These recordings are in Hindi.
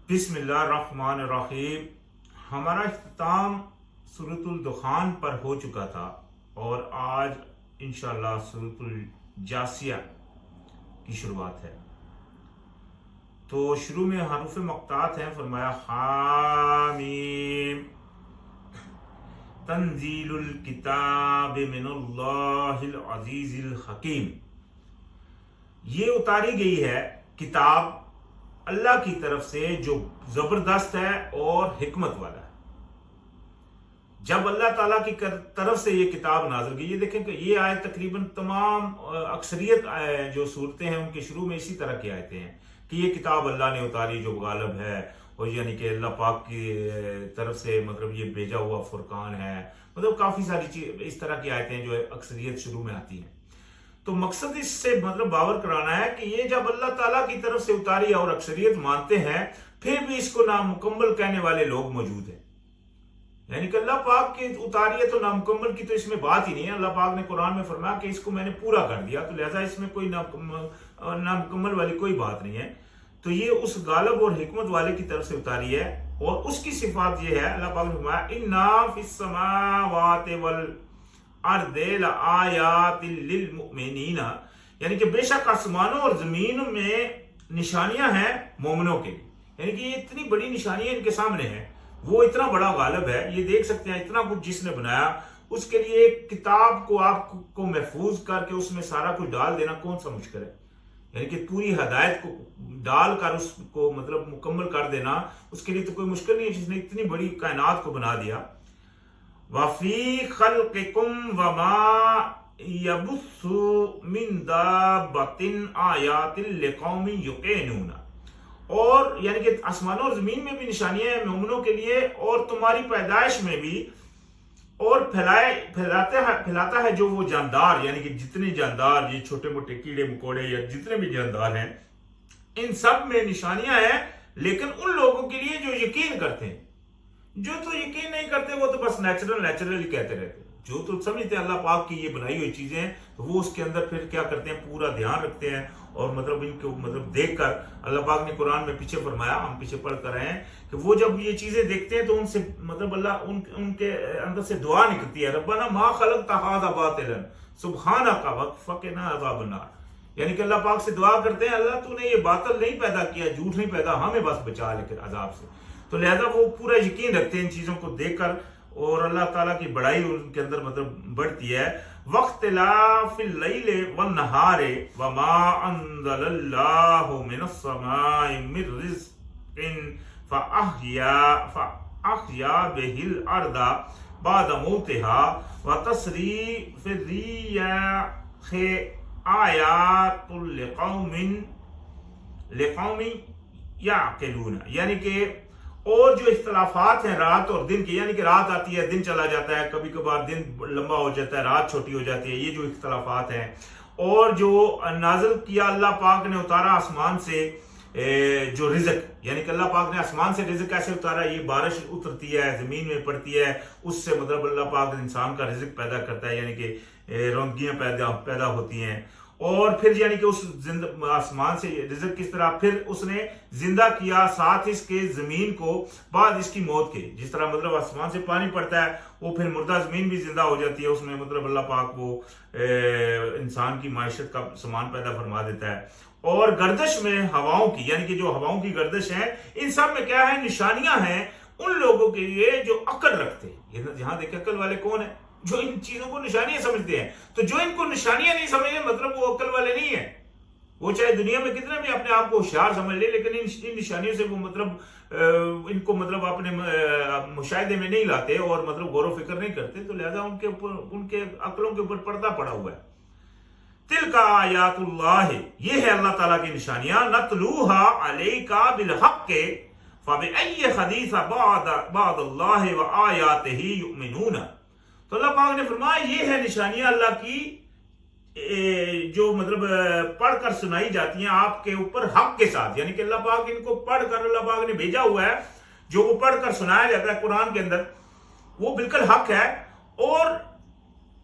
बिस्मिल्लाहिर्रहमानिर्रहीम। हमारा इख्तिताम सूरतुल दुखान पर हो चुका था और आज इंशाअल्लाह सूरतुल जासिया की शुरुआत है। तो शुरू में हरूफ मक्तात हैं। फरमाया हामीम तंजीलुल किताब मिनल्लाहिल अजीजिल हकीम। ये उतारी गई है किताब अल्लाह की तरफ से जो जबरदस्त है और हिकमत वाला है। जब अल्लाह ताला की तरफ से ये किताब नाज़िल की, ये देखें कि ये आयत तकरीबन तमाम अक्सरियत जो सूरतें हैं उनके शुरू में इसी तरह की आयतें हैं कि ये किताब अल्लाह ने उतारी जो गालिब है, और यानी कि अल्लाह पाक की तरफ से मतलब ये भेजा हुआ फुरकान है। मतलब काफी सारी चीज इस तरह की आयतें जो अक्सरियत शुरू में आती हैं। तो मकसद इससे मतलब बावर कराना है कि ये जब अल्लाह ताला की तरफ से उतारी और अक्सरियत मानते हैं, फिर भी इसको नामुकम्मल कहने वाले लोग मौजूद हैं। यानी कि अल्लाह पाक की उतारी है तो नामुकम्मल की तो इसमें बात ही नहीं है। अल्लाह पाक ने कुरान में फरमाया कि इसको मैंने पूरा कर दिया, तो लिहाजा इसमें कोई नामुकम्मल वाली कोई बात नहीं है। तो ये उस गालिब और हिकमत वाले की तरफ से उतारी है और उसकी सिफात ये है। अल्लाह पाक ने फरमाया इन्ना फिस समावाति वल अर्दि लआयातिल लिल मुमिनीना, यानी कि बेशक आसमानों और जमीन में निशानियां हैं मोमिनों के लिए। यानी कि ये इतनी बड़ी निशानियां इनके सामने हैं, वो इतना बड़ा गालिब है। ये देख सकते हैं इतना कुछ जिसने बनाया, उसके लिए एक किताब को आपको महफूज करके उसमें सारा कुछ डाल देना कौन सा मुश्किल है। यानी कि पूरी हदायत को डालकर उसको मतलब मुकम्मल कर देना, उसके लिए तो कोई मुश्किल नहीं है जिसने इतनी बड़ी कायनात को बना दिया। वफी खल्किकुम वमा यबुस्सु मिन दाब्बतिन आयातिल लिकौमि युक़िनून, और यानी कि आसमानों और जमीन में भी निशानियां हैं मोमिनों के लिए, और तुम्हारी पैदाइश में भी, और फैलाता है जो वो जानदार, यानी कि जितने जानदार, ये छोटे मोटे कीड़े मकोड़े या जितने भी जानदार हैं, इन सब में निशानियां हैं। लेकिन उन लोगों के लिए जो यकीन करते हैं, जो तो यकीन नहीं करते वो तो बस नेचुरल कहते रहते हैं। जो तो समझते हैं अल्लाह पाक की ये बनाई हुई चीजें हैं, तो वो उसके अंदर फिर क्या करते हैं, पूरा ध्यान रखते हैं और मतलब इनको मतलब देखकर अल्लाह पाक ने कुरान में पीछे फरमाया, हम पीछे पढ़ कर रहे हैं कि वो जब ये चीजें देखते हैं तो उनसे मतलब अल्लाह उनके अंदर से दुआ निकलती है, रब्बना मा खलक़्ता हाज़ा बातिलन सुब्हानका वक़िना अज़ाबन नार। यानी कि अल्लाह पाक से दुआ करते हैं, अल्लाह तूने ये बातिल नहीं पैदा किया, झूठ नहीं पैदा, हमें बस बचा लेकर अजाब से। तो लिहाजा वो पूरा यकीन रखते हैं इन चीजों को देखकर, और अल्लाह ताला की बड़ाई उनके अंदर मतलब बढ़ती है। वख्तिलाफिल लैल वन नहारे वमा अंज़लल्लाहु मिनस समाई मिर रिज़्क़िन फअहया बिहिल अर्दा बाद मौतिहा व तसरीफ़िर रियाह आयातुल लिक़ौमिन याक़िलून। यानी कि और जो इख्तलाफात हैं रात और दिन के, यानी कि रात आती है दिन चला जाता है, कभी कभार दिन लंबा हो जाता है, रात छोटी हो जाती है, ये जो इख्तलाफात हैं, और जो नाज़िल किया अल्लाह पाक ने उतारा आसमान से जो रिज़्क़, यानी कि अल्लाह पाक ने आसमान से रिज़्क़ कैसे उतारा, ये बारिश उतरती है जमीन में पड़ती है, उससे मतलब अल्लाह पाक इंसान का रिज़्क़ पैदा करता है, यानी कि रौनकियां पैदा होती हैं। और फिर यानी कि उस आसमान से रिज़्क़ किस तरह फिर उसने जिंदा किया, साथ इसके जमीन को बाद इसकी मौत के, जिस तरह मतलब आसमान से पानी पड़ता है वो फिर मुर्दा जमीन भी जिंदा हो जाती है, उसमें मतलब अल्लाह पाक वो इंसान की माइशत का सामान पैदा फरमा देता है। और गर्दश में हवाओं की, यानी कि जो हवाओं की गर्दश है, इन सब में क्या है, निशानियां हैं उन लोगों के लिए जो अक्ल रखते हैं। यहां देखिए अक्ल वाले कौन है, जो इन चीजों को निशानियां समझते हैं। तो जो इनको निशानियां नहीं समझे मतलब वो अक्ल वाले नहीं है। वो चाहे दुनिया में कितना भी अपने आप को होशियार समझ ले, लेकिन इन निशानियों से वो मतलब इनको मतलब अपने मुशाहिदे में नहीं लाते और मतलब गौर फिक्र नहीं करते, तो लिहाजा उनके ऊपर, उनके अक्लों के ऊपर पर्दा पड़ा हुआ है। तिलका आयातुल्लाह, ये है अल्लाह ताला की निशानियां, नतलूहा अलैका बिल हक़्क़ि फबिअय्यि हदीस बअदल्लाहि व आयातिही युमिनून। तो अल्लाह पाक ने फरमाया ये है निशानियां अल्लाह की जो मतलब पढ़कर सुनाई जाती हैं आपके ऊपर हक के साथ। यानी कि अल्लाह पाक इनको पढ़कर अल्लाह पाक ने भेजा हुआ है, जो वो पढ़कर सुनाया जाता है कुरान के अंदर, वो बिल्कुल हक है। और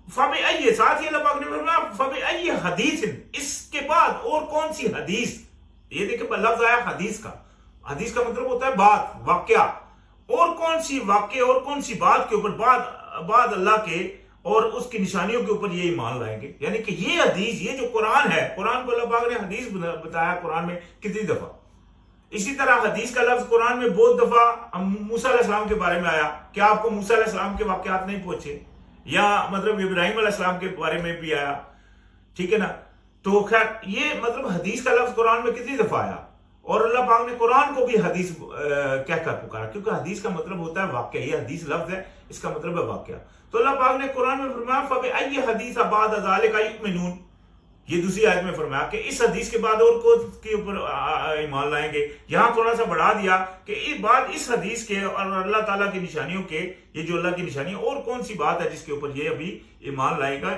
फबिअय्यि, साथ ही अल्लाह पाक ने फरमाया फबिअय्यि हदीस, इसके बाद और कौन सी हदीस, ये देखिए लफ्ज आया हदीस का, हदीस का मतलब होता है बात, वाक्या। और कौन सी वाक्य और कौन सी बात के ऊपर बाद अल्लाह के और उसकी निशानियों के ऊपर ये ईमान लाएंगे। यानी कि ये हदीस, ये जो कुरान है, कुरान को अल्लाह पाक ने हदीस बताया कुरान में कितनी दफा। इसी तरह हदीस का लफ्ज कुरान में बहुत दफा मूसा अलैहिस्सलाम के बारे में आया। क्या आपको मूसा अलैहिस्सलाम के वाकयात नहीं पहुंचे? या मतलब इब्राहिम अलैहिस्सलाम के बारे में भी आया, ठीक है ना। तो खैर ये मतलब हदीस का लफ्ज कुरान में कितनी दफा आया, और अल्लाह पाक ने कुरान को भी हदीस कहकर पुकारा, क्योंकि हदीस का मतलब होता है वाक्य। ये हदीस लफ्ज है, इसका मतलब है वाक्य। तो अल्लाह पाक ने कुरान में फरमाया फबअय्यि हदीस बाद ज़ालिका युमिनून, ये दूसरी आयत में फरमाया कि इस हदीस के बाद और को के ऊपर ईमान लाएंगे। यहां थोड़ा सा बढ़ा दिया कि इस बाद इस हदीस के और अल्लाह ताला की निशानियों के, ये जो अल्लाह की निशानी और कौन सी बात है जिसके ऊपर ये अभी ईमान लाएगा,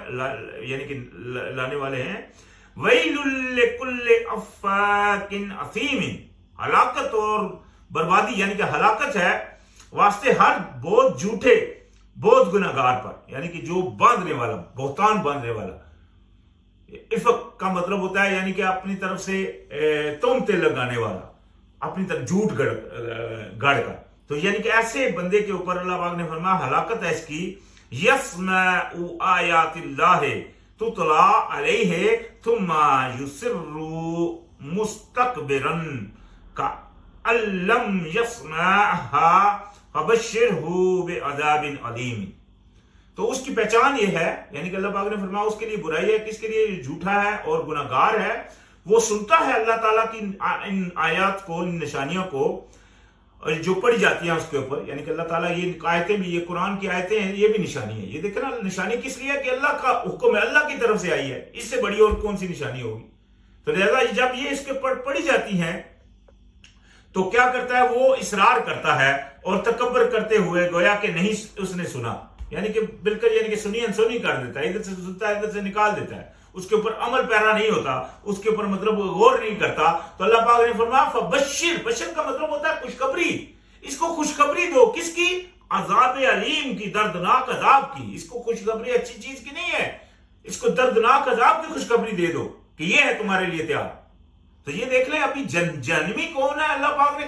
यानी कि लाने वाले हैं। वैलुल लिकुल्लि अफ़्फ़ाकिन असीमिन, हलाकत और बर्बादी यानी कि हलाकत है वास्ते हर बहुत झूठे, बहुत गुनाहगार पर, यानी कि जो बांधने वाला, बहुतान बांधने वाला। इफक का मतलब होता है यानी कि अपनी तरफ से तोहमते लगाने वाला, अपनी तरफ झूठ गढ़ का। तो यानी कि ऐसे बंदे के ऊपर अल्लाह पाक ने फरमाया हलाकत है इसकी। यस्मउ आयातिल्लाह तुतला अलैहि थुम्मा युसिर्रु मुस्तकबिरन का अल्लम यस्मअहा फबश्शिरहु बिअज़ाबिन अलीम। तो उसकी पहचान ये है, यानी कि अल्लाह पाक ने फरमाया उसके लिए बुराई है, किसके लिए? झूठा है और गुनाहगार है। वो सुनता है अल्लाह ताला की इन आयत को, इन निशानियों को जो पढ़ी जाती हैं उसके ऊपर। यानी कि अल्लाह ताला ये आयतें भी, ये कुरान की आयतें हैं, ये भी निशानी है। ये देखे ना, निशानी किस लिए है कि अल्लाह का हुक्म है, अल्लाह की तरफ से आई है। इससे बड़ी और कौन सी निशानी होगी? तो लिहाजा जब ये इसके पढ़ी जाती हैं तो क्या करता है? वो इसरार करता है और तकब्बर करते हुए गोया कि नहीं उसने सुना, यानी कि बिल्कुल, यानी कि सुनी अनसुनी कर देता है, इधर से सुनता है इधर से निकाल देता है, उसके ऊपर अमल पैरा नहीं होता, उसके ऊपर मतलब गौर नहीं करता। तो अल्लाह पाक ने फरमाया फबश्शिर, बशर का मतलब होता है खुशखबरी। इसको खुशखबरी दो, किसकी? अजाब अलीम की, दर्दनाक अजाब की। इसको खुशखबरी अच्छी चीज की नहीं है, इसको दर्दनाक अजाब की खुशखबरी दे दो कि ये है तुम्हारे लिए तैयार। तो ये देख लें अभी जहन्नमी कौन है? अल्लाह पाक ने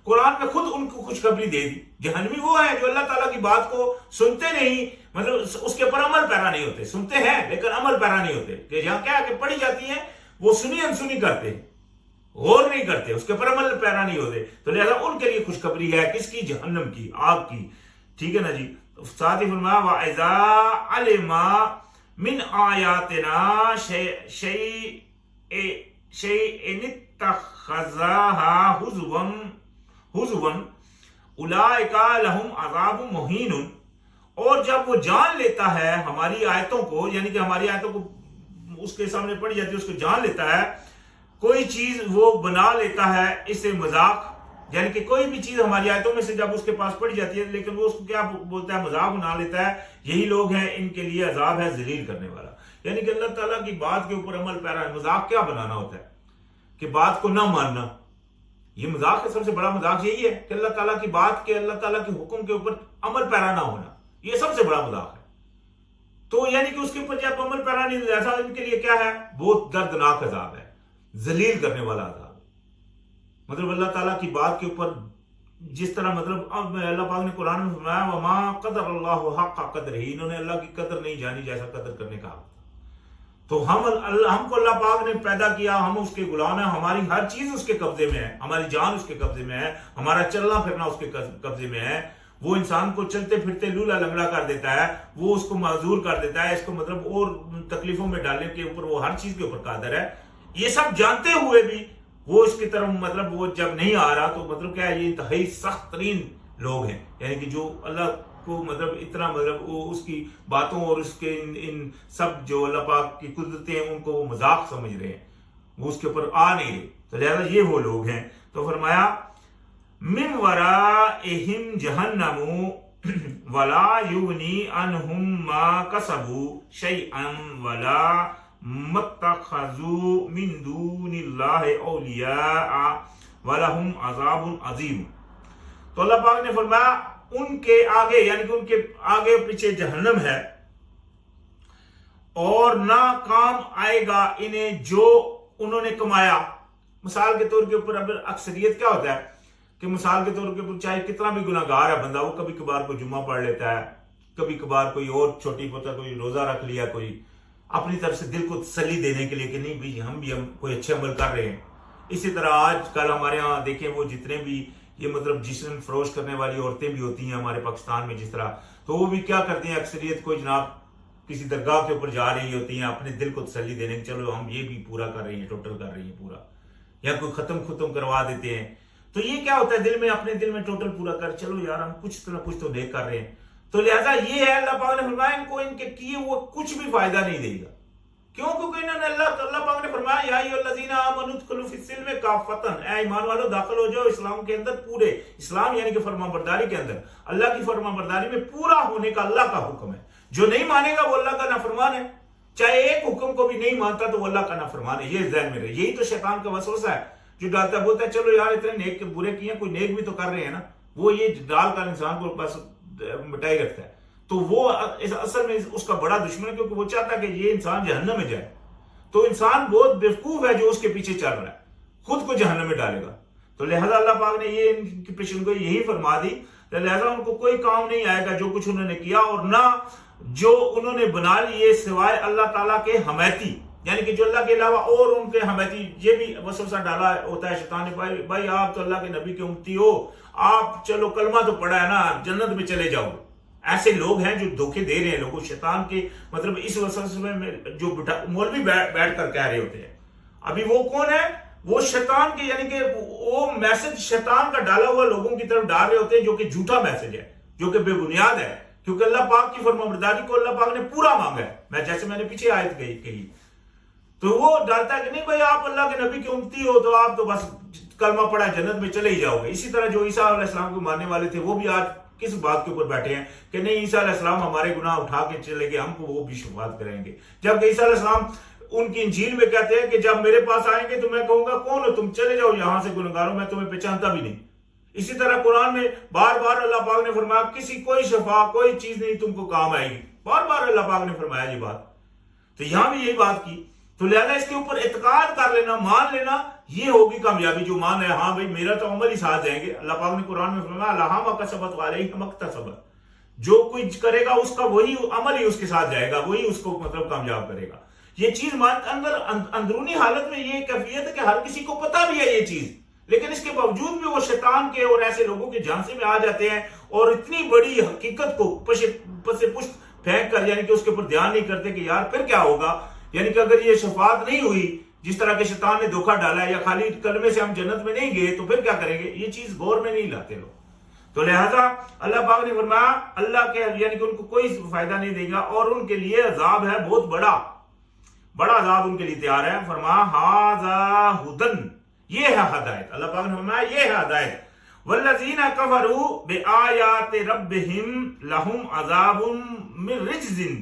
कुरान में खुद उनको खुशखबरी दे दी। जहन्नमी वो है जो अल्लाह ताला की बात को सुनते नहीं, मतलब उसके ऊपर अमल पैरा नहीं होते। सुनते हैं लेकिन अमल पैरा नहीं होते। कि यहां क्या कि पढ़ी जाती है वो सुनी अनसुनी करते हैं, गौर नहीं करते, उसके ऊपर अमल पैरा नहीं होते। तो लिहाजा उनके लिए खुशखबरी है, किसकी? जहन्नम की, आग की, ठीक है ना जी। साथ ही फरमाया वाइज़ा अलिमा मिन आयातिना शैइन इत्तखज़हा हुज़वन उलाइका लहुम अज़ाबुम मुहीनुन। और जब वो जान लेता है हमारी आयतों को, यानी कि हमारी आयतों को उसके सामने पड़ी जाती है, उसको जान लेता है, कोई चीज वो बना लेता है इससे मजाक, यानी कि कोई भी चीज हमारी आयतों में से जब उसके पास पड़ी जाती है लेकिन वो उसको क्या बोलता है? मजाक बना लेता है। यही लोग हैं, इनके लिए अजाब है जलील करने वाला। यानी कि अल्लाह ताला की बात के ऊपर अमल पैरा है। मजाक क्या बनाना होता है? कि बात को ना मानना। ये मजाक है, सबसे बड़ा मजाक यही है कि अल्लाह ताला की बात के, अल्लाह ताला के हुक्म के ऊपर अमल पैरा ना होना, ये सबसे बड़ा मजाक है। तो यानी कि उसके ऊपर जब अमल पैरा नहीं, ऐसा इनके लिए क्या है? बहुत दर्दनाक अजाब है, जलील करने वाला अजाब है। मतलब अल्लाह ताला की बात के ऊपर जिस तरह, मतलब अब अल्लाह पाक ने कुरान में फरमाया वमा क़दरल्लाहु हक़्क़ क़द्रिही, इन्होंने अल्लाह की कदर नहीं जानी जैसा कदर करने का। तो हमको अल्लाह पाक ने पैदा किया, हम उसके गुलाम हैं, हमारी हर चीज उसके कब्जे में है, हमारी जान उसके कब्जे में है, हमारा चलना फिरना उसके कब्जे में है। वो इंसान को चलते फिरते लूला लंगड़ा कर देता है, वो उसको माजूर कर देता है, इसको मतलब और तकलीफों में डालने के ऊपर वो हर चीज के ऊपर कादर है। ये सब जानते हुए भी वो इसकी तरफ मतलब वो जब नहीं आ रहा, तो मतलब क्या है? ये इंतहाई सख्त तरीन लोग हैं, यानी कि जो अल्लाह को मतलब इतना मतलब वो उसकी बातों और उसके इन सब जो अल्लाह पाक की कुदरतें हैं उनको वो मजाक समझ रहे हैं, वो उसके ऊपर आ नहीं रहे। तो लिहाजा ये वो लोग हैं। तो फरमाया मिन वराइहिम जहन्नमु वला युगनी अनहुम मा कसबू शैअन वला मत्तखजू मिन दूनिल्लाहि औलिया वलहुम अज़ाबुन अज़ीम। तो अल्लाह पाक ने फरमाया उनके आगे, यानी कि उनके आगे पीछे जहन्नम है और ना काम आएगा इन्हें जो उन्होंने कमाया, मिसाल के तौर के ऊपर अब अक्सरियत क्या होता है कि मिसाल के तौर के ऊपर चाहे कितना भी गुनाहगार है बंदा, वो कभी कभार कोई जुम्मा पढ़ लेता है, कभी कभार कोई और छोटी पोता कोई रोजा रख लिया, कोई अपनी तरफ से दिल को तसल्ली देने के लिए कि नहीं भाई हम कोई अच्छे अमल कर रहे हैं। इसी तरह आजकल हमारे यहाँ देखें वो जितने भी ये मतलब जिस्म फरोश करने वाली औरतें भी होती हैं हमारे पाकिस्तान में जिस तरह, तो वो भी क्या करती हैं अक्सरियत कोई जनाब किसी दरगाह के ऊपर जा रही होती हैं अपने दिल को तसल्ली देने के, चलो हम ये भी पूरा कर रही हैं, टोटल कर रही हैं पूरा, या कोई खत्म करवा देते हैं। तो ये क्या होता है दिल में, अपने दिल में टोटल पूरा कर, चलो यार हम कुछ ना कुछ तो नेक कर रहे हैं। तो लिहाजा ये है अल्लाह पाक ने फरमाया इनको इनके किए वो कुछ भी फायदा नहीं देगा। क्यों? क्योंकि इन्होंने अल्लाह पाक ने फरमाया या अय्युहल्लज़ीना आमनू उदखुलू फिस्सिल्मि काफ़तन, ऐ ईमान वालों दाखिल हो जाओ इस्लाम के अंदर पूरे, इस्लाम यानी कि फरमाबरदारी के अंदर, अल्लाह की फरमाबरदारी में पूरा होने का अल्लाह का हुक्म है। जो नहीं मानेगा वो अल्लाह का नाफरमान है, चाहे एक हुक्म को भी नहीं मानता तो वो अल्लाह का नाफरमान है। ये ज़हन में रहे, यही तो शैतान का वसवसा है जो डालता है, बोलता है चलो यार इतने नेक के बुरे किए, कोई नेक भी तो कर रहे हैं ना, वो ये डालकर इंसान को बस मिटाई रखता है। तो वो असल में उसका बड़ा दुश्मन है, क्योंकि वो चाहता है कि ये इंसान जहन्नम में जाए। तो इंसान बहुत बेवकूफ है जो उसके पीछे चल रहा है, खुद को जहन्नम में डालेगा। तो लिहाजा अल्लाह पाक ने ये इनकी पेशेंगोई यही फरमा दी, लिहाजा उनको कोई काम नहीं आएगा जो कुछ उन्होंने किया, और ना जो उन्होंने बना लिए सिवाय अल्लाह ताला के हमायती, यानी कि जो अल्लाह के अलावा और उनके हमायती, ये भी वसवसा डाला होता है शैतान ने, भाई आप तो अल्लाह के नबी के उम्मती हो, आप चलो कलमा तो पढ़ा है ना, जन्नत में चले जाओ। ऐसे लोग हैं जो धोखे दे रहे हैं लोगों, शैतान के मतलब इस वसवसे में जो मौलवी बैठ कर कह रहे होते हैं। अभी वो कौन है? वो शैतान के, यानी कि वो मैसेज शैतान का डाला हुआ लोगों की तरफ डाल रहे होते हैं, जो कि झूठा मैसेज है, जो कि बेबुनियाद है, क्योंकि अल्लाह पाक की फरमाबरदारी को अल्लाह पाक ने पूरा मांगा है। जैसे मैंने पीछे आयत कही, तो वो डालता है कि नहीं भाई आप अल्लाह के नबी की उम्मती हो तो आप तो बस कलमा पढ़ा जन्नत में चले ही जाओगे। इसी तरह जो ईसा अलैहिस्सलाम को मानने वाले थे वो भी आज किस बात के ऊपर बैठे हैं कि नहीं ईसा अलैहिस्सलाम हमारे गुनाह उठा के चले गए, हमको वो भी शुफात करेंगे। जबकि ईसा अलैहिस्सलाम उनकी इंजील में कहते हैं कि जब मेरे पास आएंगे तो मैं कहूंगा कौन हो तुम, चले जाओ यहां से गुनहगारों, मैं तुम्हें पहचानता भी नहीं। इसी तरह कुरान में बार बार अल्लाह पाक ने फरमाया किसी कोई शफा कोई चीज नहीं तुमको काम आएगी, बार बार अल्लाह पाक ने फरमाया ये बात। तो यहां भी यही बात की। तो लिहाजा इसके ऊपर इत्काद कर लेना, मान लेना, ये होगी कामयाबी। जो मान है हाँ भाई मेरा तो अमल ही साथ जाएंगे। अल्लाह पाक ने कुरान में फरमाया लहा मकसबत वालैहि मक्तसबत, जो कुछ करेगा उसका वही अमल ही उसके साथ जाएगा, वही उसको मतलब कामयाब करेगा। ये चीज अंदर अंदरूनी हालत में ये कैफियत है कि हर किसी को पता भी है ये चीज, लेकिन इसके बावजूद भी वो शैतान के और ऐसे लोगों के झांसे में आ जाते हैं और इतनी बड़ी हकीकत को पुष्ट फेंक कर, यानी कि उसके ऊपर ध्यान नहीं करते कि यार फिर क्या होगा, यानी कि अगर ये शफात नहीं हुई जिस तरह के शैतान ने धोखा डाला है, या खाली कलमे से हम जन्नत में नहीं गए तो फिर क्या करेंगे, ये चीज गौर में नहीं लाते लोग। तो लिहाजा अल्लाह पाक ने फरमाया अल्लाह के यानी कि उनको कोई फायदा नहीं देगा और उनके लिए अजाब है बहुत बड़ा अजाब उनके लिए तैयार है। फरमाया हाजा हुदन, ये है हदायत। अल्लाह पाक ने फरमाया ये है हदायत। वल्लज़ीना कफरू बिआयाति रब्बिहिम लहुम अज़ाबुम मिन रिज्जिन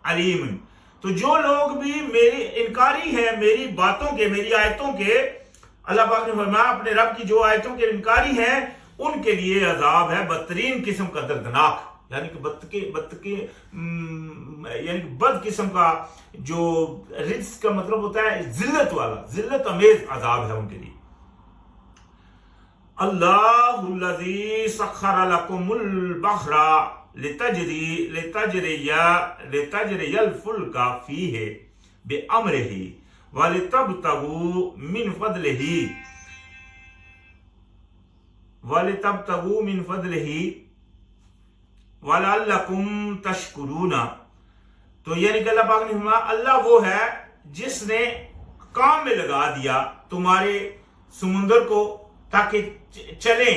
अलीम। तो जो लोग भी मेरी इनकारी हैं मेरी बातों के, मेरी आयतों के, अल्लाह पाक ने फरमाया अपने रब की जो आयतों के इनकारी हैं उनके लिए अजाब है बदतरीन किस्म का दर्दनाक, यानी कि यानी कि बद किस्म का, जो रिज्क का मतलब होता है जिल्लत वाला, जिल्लत अमेज अजाब है उनके लिए। अल्लाहुल्लज़ी सख्खर लकुमुल बहरा लितजरियल फुल्का फीहि बिअम्रिही वलितबतगू मिन फदलिही वलअल्लकुम तशकुरूना। तो यानी कि अल्लाह पाक ने फरमाया अल्लाह वो है जिसने काम में लगा दिया तुम्हारे समुंदर को ताकि चले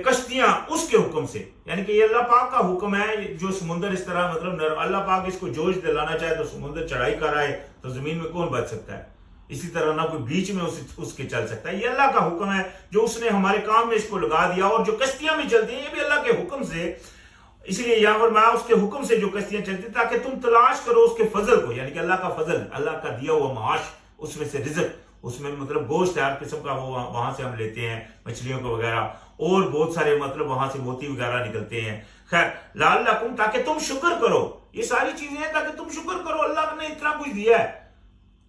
कश्तियां उसके हुक्म से, यानी कि ये अल्लाह पाक का हुक्म है। जो समुंदर इस तरह मतलब अल्लाह पाक इसको जोश दिलाना चाहे तो समुंदर चढ़ाई कर आए तो जमीन में कौन बच सकता है, इसी तरह ना कोई बीच में उसके चल सकता है। ये अल्लाह का हुक्म है जो उसने हमारे काम में इसको लगा दिया। और जो कश्तियां भी चलती हैं ये भी अल्लाह के हुक्म से, इसलिए यहां पर मैं उसके हुक्म से जो कश्तियां चलती ताकि तुम तलाश करो उसके फजल को, यानी कि अल्लाह का फजल, अल्लाह का दिया हुआ माश, उसमें से रिज़्क, उसमें मतलब गोश्त हर किस्म का वो वहां से हम लेते हैं, मछलियों को वगैरह, और बहुत सारे मतलब वहां से मोती वगैरह निकलते हैं। खैर लअल्लकुम, ताकि तुम शुक्र करो, ये सारी चीजें हैं ताकि तुम शुक्र करो, अल्लाह ने इतना कुछ दिया है।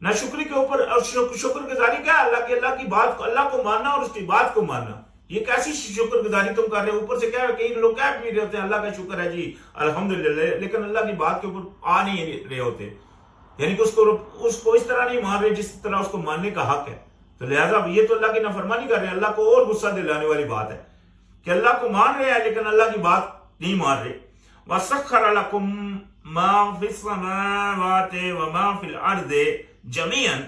ना शुक्र के ऊपर। और शुक्रगुजारी क्या है? अल्लाह की बात को, अल्लाह को मानना और उसकी बात को मानना। ये कैसी शुक्रगुजारी तुम कर रहे हो? ऊपर से क्या है, कई लोग क्या पी रहे होते हैं, अल्लाह का शुक्र है जी अल्हम्दुलिल्लाह, लेकिन अल्लाह की बात के ऊपर आ नहीं रहे होते, यानी कि उसको इस तरह नहीं मान रहे जिस तरह उसको मानने का हक है। तो लिहाजा ये तो अल्लाह की नाफरमानी कर रहे हैं। अल्लाह को और गुस्सा दिलाने वाली बात है कि अल्लाह को मान रहे हैं लेकिन अल्लाह की बात नहीं मान रहे। वसख्खर लकुम मा फिस समावाति व मा फिल अर्दि जमीअन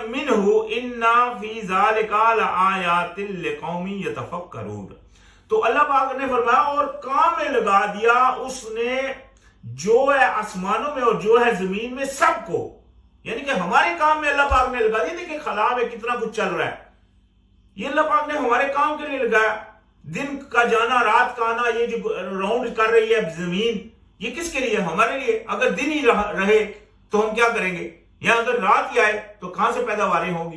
मिन्हु इन्ना फी ज़ालिका लआयातिन लिकौमिन यतफक्करून। तो अल्लाह पाक ने फरमाया और काम में लगा दिया उसने जो है आसमानों में और जो है जमीन में सबको, यानी कि हमारे काम में अल्लाह पाक ने लगा दिया। देखिए खला में कितना कुछ चल रहा है, ये अल्लाह पाक ने हमारे काम के लिए लगाया। दिन का जाना, रात का आना, ये जो राउंड कर रही है जमीन, ये किसके लिए? हमारे लिए। अगर दिन ही रहे तो हम क्या करेंगे, या अगर रात ही आए तो कहां से पैदावारें होंगी?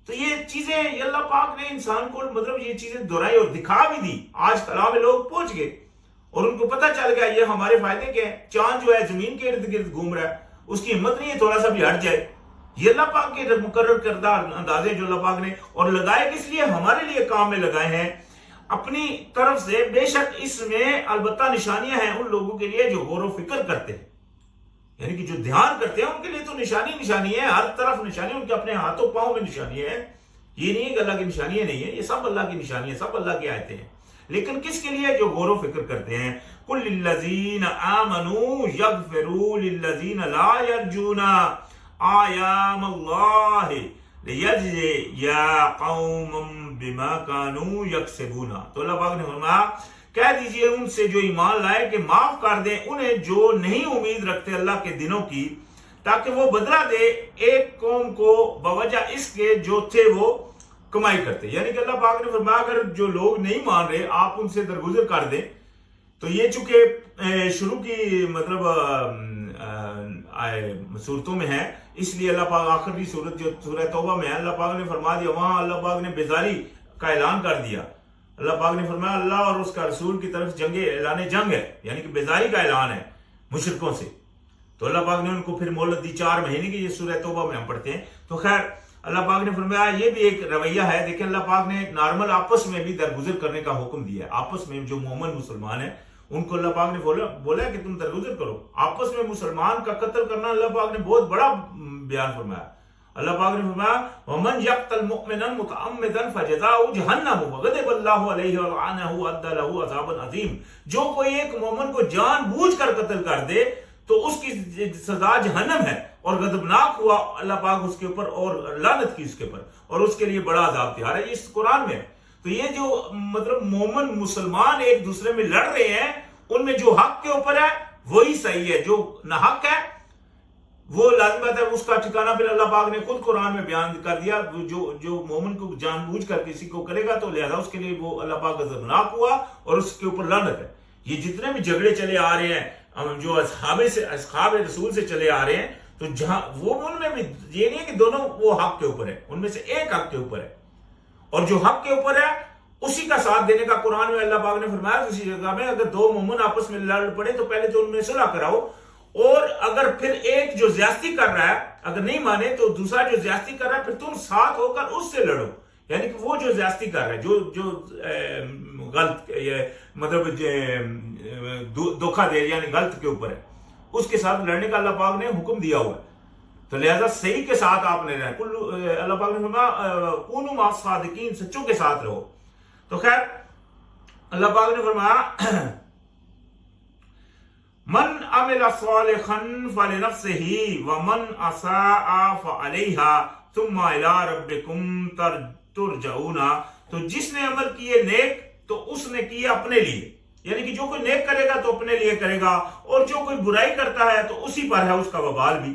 तो ये चीजें अल्लाह पाक ने इंसान को मतलब ये चीजें दोहराई और दिखा भी दी। आज खला में लोग पहुंच गए और उनको पता चल गया ये हमारे फायदे के हैं। चांद जो है जमीन के इर्द गिर्द घूम रहा है, उसकी हिम्मत नहीं है थोड़ा सा भी हट जाए। ये अल्लाह पाक के मुकर्रर करदा अंदाजे जो अल्लाह पाक ने, और लगाए किस लिए? हमारे लिए काम में लगाए हैं अपनी तरफ से। बेशक इसमें अलबत्ता निशानियां हैं उन लोगों के लिए जो गौर व फिक्र करते हैं, यानी कि जो ध्यान करते हैं उनके लिए तो निशानी है, हर तरफ निशानी, उनके अपने हाथों पांव में निशानी है। ये नहीं है कि अल्लाह की निशानियां नहीं है, ये सब अल्लाह की निशानी है, सब अल्लाह की आयतें हैं। लेकिन किसके लिए? जो गौर व फिक्र करते हैं। कुल लिल्लज़ीना आमनू यगफिरू लिल्लज़ीना ला यरजूना आयामल्लाहि लियजज़िया कौमम बिमा कानू यक्सिबूना। तो अल्लाह पाक ने फरमाया कह दीजिए उनसे जो ईमान लाए कि माफ कर दें उन्हें जो नहीं उम्मीद रखते अल्लाह के दिनों की, ताकि वो बदला दे एक कौम को बवजह इसके जो थे वो कमाई करते। यानी कि अल्लाह पाक ने फरमाया अगर जो लोग नहीं मान रहे आप उनसे दरगुजर कर दें। तो ये चूंकि शुरू की मतलब सूरतों में है, इसलिए अल्लाह पाक आखिरी सूरत जो सूरह तौबा में है अल्लाह पाक ने फरमा दिया, वहां अल्लाह पाक ने बेजारी का ऐलान कर दिया। अल्लाह पाक ने फरमाया अल्लाह और उसका रसूल की तरफ ऐलान जंग है, यानी कि बेजारी का ऐलान है मुशरिकों से। तो अल्लाह पाक ने उनको फिर मोहलत दी 4 महीने की, ये सूरह तौबा में हम पढ़ते हैं। तो खैर अल्लाह पाक ने फरमाया ये भी एक रवैया है। देखिए अल्लाह पाक ने नॉर्मल आपस में भी दरगुजर करने का हुक्म दिया है। आपस में जो मोमिन मुसलमान है उनको अल्लाह पाक ने बोला कि तुम दरगुजर करो। आपस में मुसलमान का कत्ल करना अल्लाह पाक ने बहुत बड़ा बयान फरमाया। अल्लाह पाक ने फरमाया वमन यक़तल मुमिनन मुतअम्मिदन फजज़ाउ जहन्नम वग़ज़िबल्लाहु अलैहि व लअनहु अद्दा लहु अज़ाबन अज़ीम। जो कोई एक मोमिन को जानबूझकर कत्ल कर दे तो उसकी सजा जहन्नम है और गजबनाक हुआ अल्लाह पाक उसके ऊपर और लानत की उसके ऊपर, और उसके लिए बड़ा अजाब तैयार है। इस कुरान में तो ये जो मतलब मोमिन मुसलमान एक दूसरे में लड़ रहे हैं उनमें जो हक के ऊपर है वही सही है, जो नाहक है वो लाजिम बात है उसका ठिकाना फिर अल्लाह पाक ने खुद कुरान में बयान कर दिया। जो मोमिन को जानबूझकर किसी को करेगा तो लिहाजा उसके लिए वो अल्लाह पाक गजबनाक हुआ और उसके ऊपर लानत है। ये जितने भी झगड़े चले आ रहे हैं जो असहाब रसूल से चले आ रहे हैं, तो जहां वो उनमें भी ये नहीं है कि दोनों वो हक के ऊपर है, उनमें से एक हक के ऊपर है, और जो हक के ऊपर है उसी का साथ देने का कुरान में अल्लाह पाक ने फरमाया उसी जगह में अगर 2 मोमिन आपस में लड़ पड़े तो पहले तो उनमें सुलह कराओ, और अगर फिर एक जो ज्यादती कर रहा है अगर नहीं माने तो दूसरा जो ज्यादती कर रहा है फिर तुम साथ होकर उससे लड़ो। यानी कि वो जो ज्यादती कर रहा है जो गलत मतलब धोखा दे यानी गलत के ऊपर है उसके साथ लड़ने का अल्लाह पाक ने हुक्म दिया हुआ है। तो लिहाजा सही के साथ आपने रहना। अल्लाह पाक ने फरमाया कूनू मा सादिकीन, सच्चों के साथ रहो। तो खैर अल्लाह पाक ने फरमाया मन अमिल सालिहन फलिनफ्सिही व मन असाअ फअलैहा सुम्मा इला रब्बिकुम तुरजऊना। तो जिसने अमल किए नेक तो उसने किए अपने लिए, यानी कि जो कोई नेक करेगा तो अपने लिए करेगा, और जो कोई बुराई करता है तो उसी पर है उसका वबाल भी।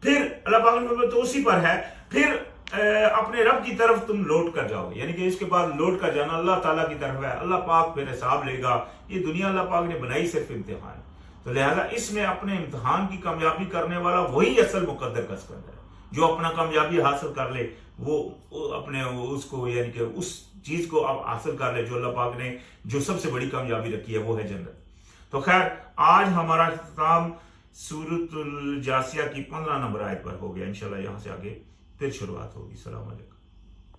फिर अल्लाह पाक ने तो उसी पर है, फिर अपने रब की तरफ तुम लौट कर जाओगे, यानी कि इसके बाद लौट कर जाना अल्लाह ताला की तरफ है। अल्लाह पाक फिर हिसाब लेगा। ये दुनिया अल्लाह पाक ने बनाई सिर्फ इम्तिहान, तो लिहाजा इसमें अपने इम्तिहान की कामयाबी करने वाला वही असल मुकद्दर का सिकंदर है। जो अपना कामयाबी हासिल कर ले वो अपने उसको यानी कि उस चीज को आप हासिल कर ले जो अल्लाह पाक ने जो सबसे बड़ी कामयाबी रखी है वो है जन्नत। तो खैर आज हमारा इख्तिताम सूरतुल जासिया की 15 नंबर आयत पर हो गया। इंशाल्लाह यहां से आगे फिर शुरुआत होगी। सलाम अलैकुम।